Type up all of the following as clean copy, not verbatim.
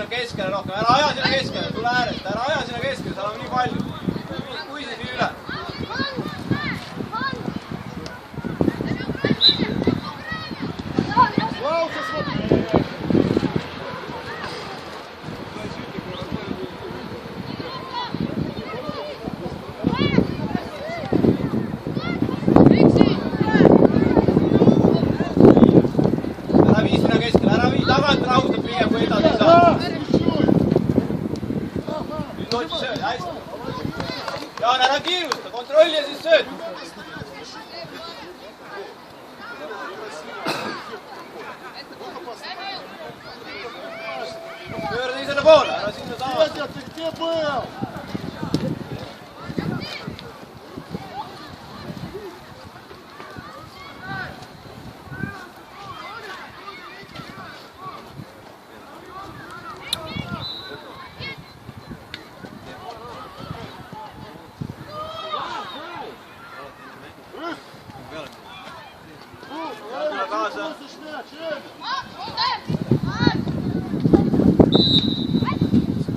Keskele rohkem, ära aja sinna keskele, tule äärest, ära aja sinna keskele, seal on nii palju. Kui see nii üle. Ära vii sinna keskele, ära vii tagant rahutab pigem, kui edasi ei saa. Sööd, hästi. Jaan, ära kiirusta, kontrolli ja siis sööd. Pööra teisele poole, ära sinna taha.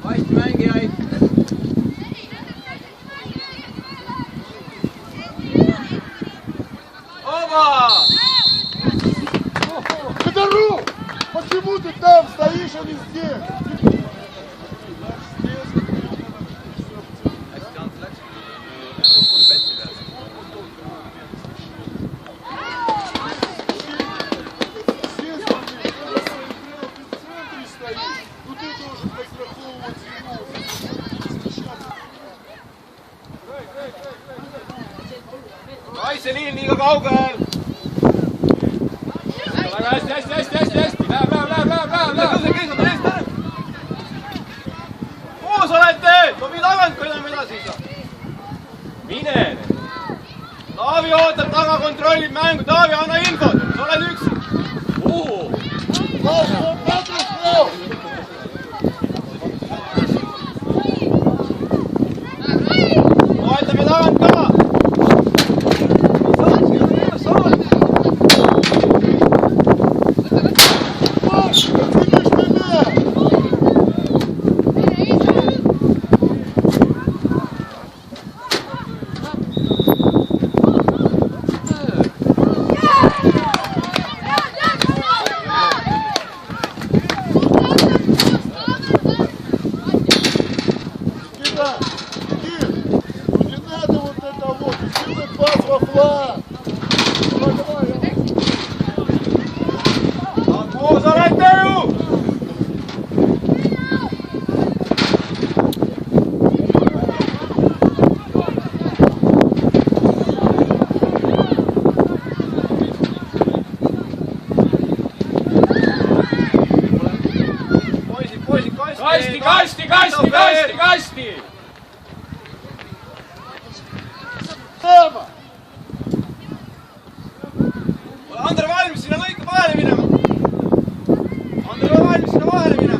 Vaist mängijaid. Оба! Федоров! Почему ты там стоишь, а не здесь? Kaitseliin liiga kaugel! Väga hästi! Läheb! Koos olete! Tobi tagant, kui enam edasi ei saa. Mine! Taavi ootab taga, kontrollib mängu. Taavi, anna infot! Sa oled üksi! Toetame tagant ka! Koos olete ju! Kasti! Ole Ander valmis sinna lõika vahele minema! Ander ole valmis sinna vahele minema!